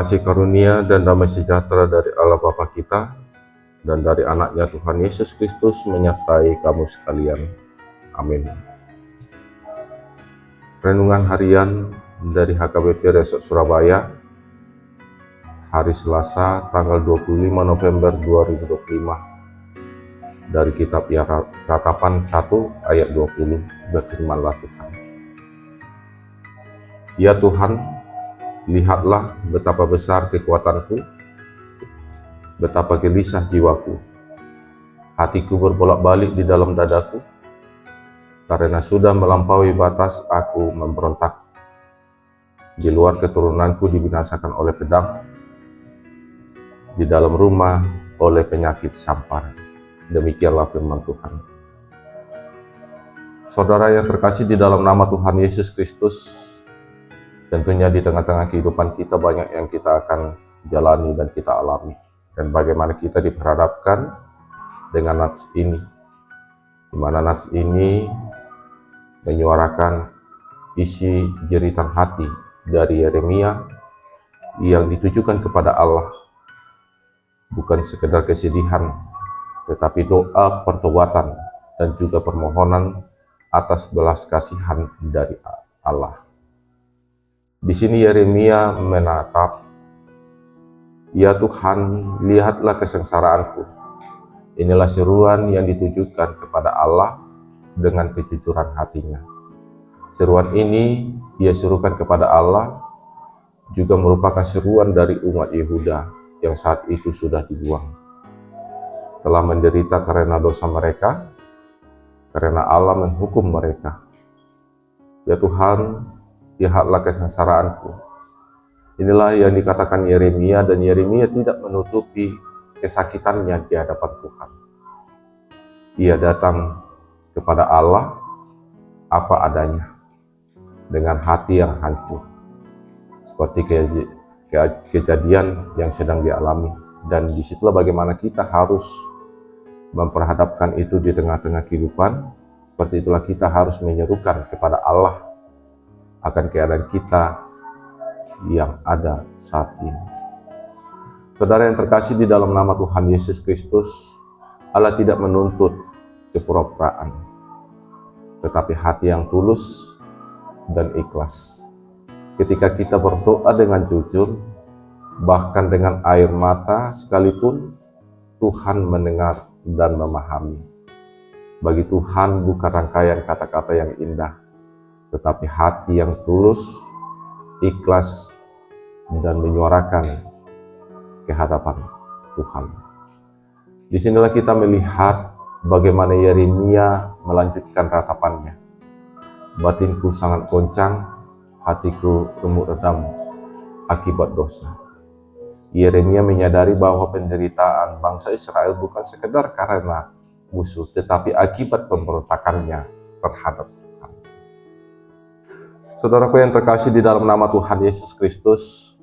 Kasih karunia dan damai sejahtera dari Allah Bapa kita dan dari anaknya Tuhan Yesus Kristus menyertai kamu sekalian. Amin. Renungan harian dari HKBP Resort Surabaya, hari Selasa tanggal 25 November 2025, dari kitab Ratapan 1 ayat 20, berfirmanlah Tuhan. Ya Tuhan, lihatlah betapa besar kekuatanku, betapa gelisah jiwaku. Hatiku berbolak-balik di dalam dadaku, karena sudah melampaui batas aku memberontak. Di luar keturunanku dibinasakan oleh pedang, di dalam rumah oleh penyakit sampar. Demikianlah firman Tuhan. Saudara yang terkasih di dalam nama Tuhan Yesus Kristus, tentunya di tengah-tengah kehidupan kita banyak yang kita akan jalani dan kita alami. Dan bagaimana kita diperhadapkan dengan nats ini, di mana nats ini menyuarakan isi jeritan hati dari Yeremia yang ditujukan kepada Allah. Bukan sekedar kesedihan, tetapi doa pertobatan dan juga permohonan atas belas kasihan dari Allah. Di sini Yeremia menatap, ya Tuhan, lihatlah kesengsaraanku. Inilah seruan yang ditujukan kepada Allah dengan kejujuran hatinya. Seruan ini ia serukan kepada Allah juga merupakan seruan dari umat Yehuda yang saat itu sudah dibuang. Telah menderita karena dosa mereka, karena Allah menghukum mereka. Ya Tuhan, lihatlah kesengsaraanku. Inilah yang dikatakan Yeremia, dan Yeremia tidak menutupi kesakitannya di hadapan Tuhan. Ia datang kepada Allah apa adanya, dengan hati yang hancur, seperti kejadian yang sedang dialami. Dan disitulah bagaimana kita harus memperhadapkan itu di tengah-tengah kehidupan. Seperti itulah kita harus menyerukan kepada Allah akan keadaan kita yang ada saat ini. Saudara yang terkasih di dalam nama Tuhan Yesus Kristus, Allah tidak menuntut kepura-puraan, tetapi hati yang tulus dan ikhlas. Ketika kita berdoa dengan jujur, bahkan dengan air mata sekalipun, Tuhan mendengar dan memahami. Bagi Tuhan bukan rangkaian kata-kata yang indah, tetapi hati yang tulus, ikhlas, dan menyuarakan kehadapan Tuhan. Disinilah kita melihat bagaimana Yeremia melanjutkan ratapannya. Batinku sangat goncang, hatiku remuk redam akibat dosa. Yeremia menyadari bahwa penderitaan bangsa Israel bukan sekedar karena musuh, tetapi akibat pemberontakannya terhadap Tuhan. Saudaraku yang terkasih di dalam nama Tuhan Yesus Kristus,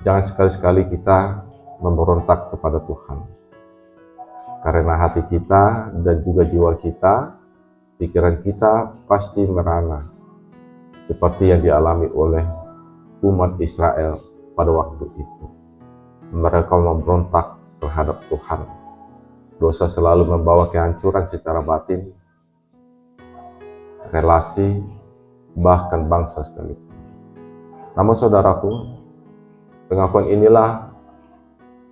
jangan sekali-sekali kita memberontak kepada Tuhan. Karena hati kita dan juga jiwa kita, pikiran kita pasti merana, seperti yang dialami oleh umat Israel pada waktu itu. Mereka memberontak terhadap Tuhan. Dosa selalu membawa kehancuran secara batin, relasi, bahkan bangsa sekalipun. Namun saudaraku, pengakuan inilah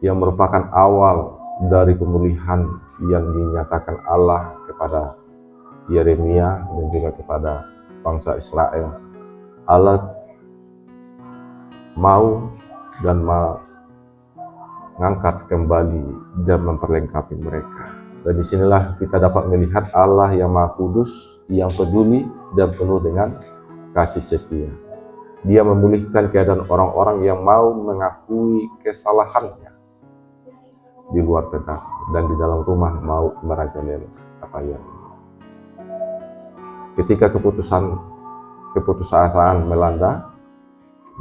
yang merupakan awal dari pemulihan yang dinyatakan Allah kepada Yeremia dan juga kepada bangsa Israel. Allah mau dan mengangkat kembali dan memperlengkapi mereka. Dan disinilah kita dapat melihat Allah yang Maha Kudus, yang peduli dan penuh dengan kasih setia. Dia memulihkan keadaan orang-orang yang mau mengakui kesalahannya di luar pedang dan di dalam rumah mau merajalela pakaian. Ketika keputusasaan melanda,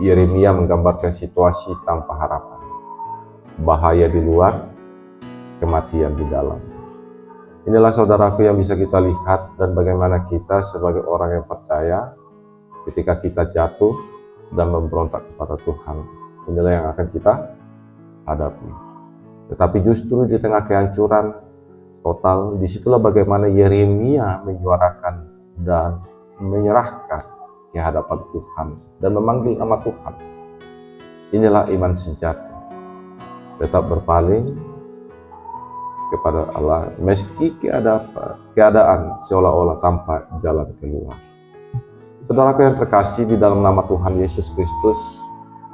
Yeremia menggambarkan situasi tanpa harapan, bahaya di luar, kematian di dalam. Inilah saudaraku yang bisa kita lihat, dan bagaimana kita sebagai orang yang percaya ketika kita jatuh dan memberontak kepada Tuhan, inilah yang akan kita hadapi. Tetapi justru di tengah kehancuran total, disitulah bagaimana Yeremia menyuarakan dan menyerahkan di hadapan Tuhan dan memanggil nama Tuhan. Inilah iman sejati, tetap berpaling kepada Allah meski keadaan seolah-olah tanpa jalan keluar. Saudaraku yang terkasih di dalam nama Tuhan Yesus Kristus,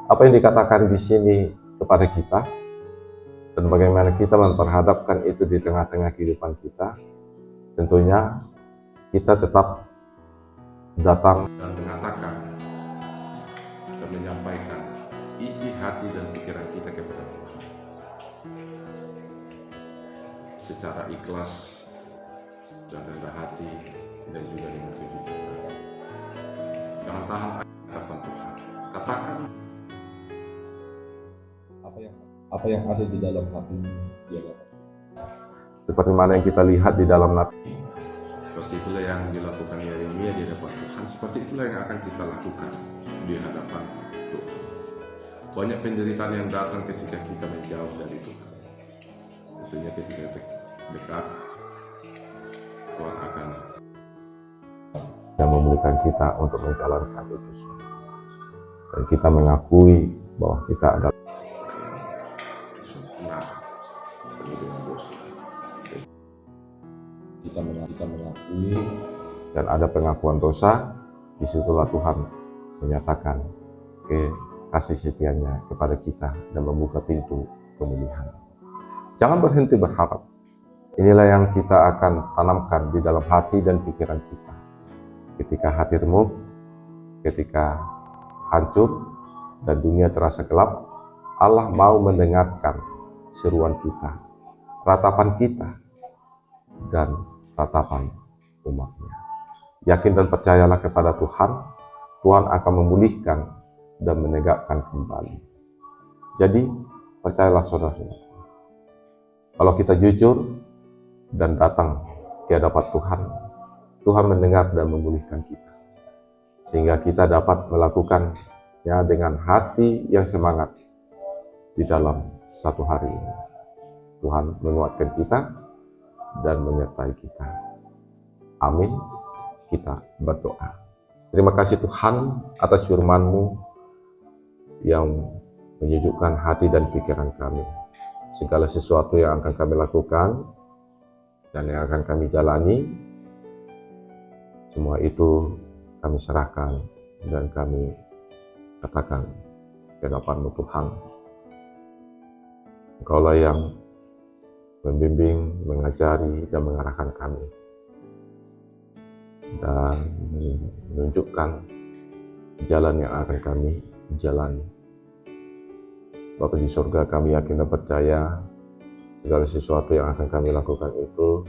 apa yang dikatakan di sini kepada kita dan bagaimana kita memperhadapkan itu di tengah-tengah kehidupan kita, tentunya kita tetap datang dan mengatakan dan menyampaikan isi hati dan pikiran kita kepada Tuhan secara ikhlas dan rendah hati dan juga dengan kejujuran. Jangan tahan hadapan Tuhan. Katakan apa yang ada di dalam hati dia. Seperti mana yang kita lihat di dalam Nabi, seperti itulah yang dilakukan Yeremia di hadapan Tuhan, seperti itulah yang akan kita lakukan di hadapan Tuhan. Banyak penderitaan yang datang ketika kita menjauh dari Tuhan. Tentunya ketika dekat, Tuhan akan yang memulihkan kita untuk menjalankan itu semua. Dan kita mengakui bahwa kita adalah sempurna penuh dengan dosa. Kita mengakui dan ada pengakuan dosa, disitulah Tuhan menyatakan kasih setianya kepada kita dan membuka pintu kemuliaan. Jangan berhenti berharap. Inilah yang kita akan tanamkan di dalam hati dan pikiran kita. Ketika hati remuk, ketika hancur dan dunia terasa gelap, Allah mau mendengarkan seruan kita, ratapan kita, dan ratapan umatnya. Yakin dan percayalah kepada Tuhan, Tuhan akan memulihkan dan menegakkan kembali. Jadi, percayalah saudara-saudara. Kalau kita jujur dan datang ke hadapan Tuhan, Tuhan mendengar dan memulihkan kita. Sehingga kita dapat melakukannya dengan hati yang semangat di dalam satu hari ini. Tuhan menguatkan kita dan menyertai kita. Amin. Kita berdoa. Terima kasih Tuhan atas firman-Mu yang menyejukkan hati dan pikiran kami. Segala sesuatu yang akan kami lakukan dan yang akan kami jalani, semua itu kami serahkan dan kami katakan ke hadapan-Mu Tuhan. Engkaulah yang membimbing, mengajari, dan mengarahkan kami dan menunjukkan jalan yang akan kami jalani. Bapa di surga, kami yakin dan percaya segala sesuatu yang akan kami lakukan itu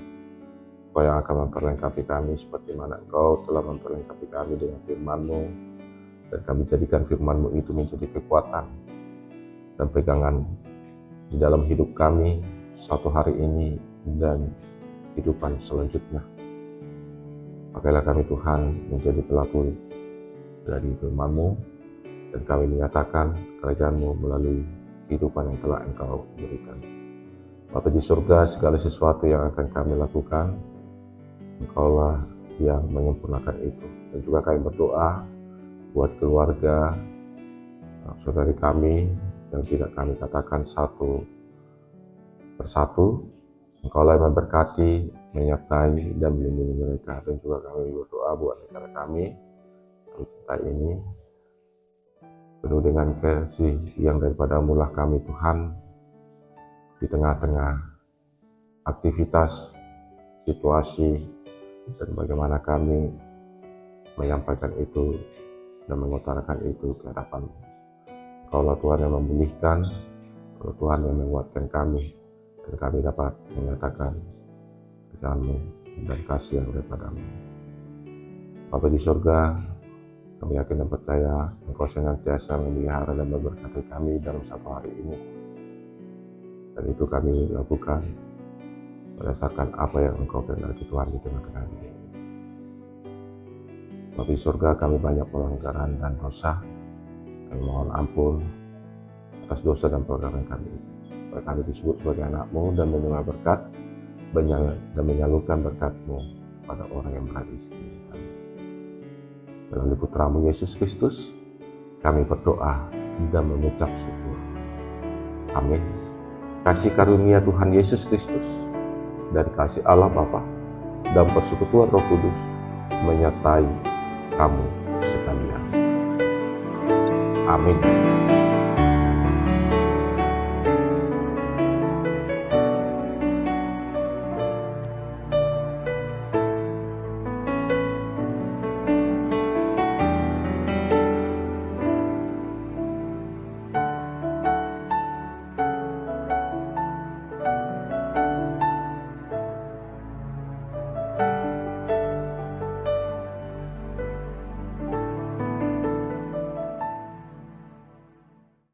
Engkau yang akan memperlengkapi kami seperti mana Engkau telah memperlengkapi kami dengan firman-Mu, dan kami jadikan firman-Mu itu menjadi kekuatan dan pegangan di dalam hidup kami satu hari ini dan kehidupan selanjutnya. Pakailah kami Tuhan menjadi pelaku dari firman-Mu, dan kami menyatakan kerajaan-Mu melalui kehidupan yang telah Engkau berikan. Bapa di surga, segala sesuatu yang akan kami lakukan, Engkaulah yang menyempurnakan itu. Dan juga kami berdoa buat keluarga, saudari kami yang tidak kami katakan satu persatu. Engkaulah yang memberkati, menyertai, dan melindungi mereka. Dan juga kami berdoa buat negara kami kita ini penuh dengan kasih yang daripada mulah kami Tuhan, di tengah-tengah aktivitas, situasi, dan bagaimana kami menyampaikan itu dan mengutarakan itu ke hadapan. Engkaulah Tuhan yang memulihkan, Engkaulah Tuhan yang menguatkan kami, dan kami dapat menyatakan kerajaan-Mu dan kasih yang daripada-Mu. Bapa di surga, kami yakin dan percaya Engkau senantiasa memelihara dan memberkati kami dalam satu hari ini. Dan itu kami lakukan berdasarkan apa yang Engkau kehendaki Tuhan di tengah-tengah ini. Bapa di surga, kami banyak pelanggaran dan dosa. Kami mohon ampun atas dosa dan pelanggaran kami, supaya kami disebut sebagai anak-Mu dan menerima berkat dan menyalurkan berkat-Mu pada orang yang berada di sekeliling kami. Melalui Putra-Mu Yesus Kristus, kami berdoa dan mengucap syukur. Amin. Kasih karunia Tuhan Yesus Kristus dan kasih Allah Bapa dan persekutuan Roh Kudus menyertai kamu sekalian. Amin.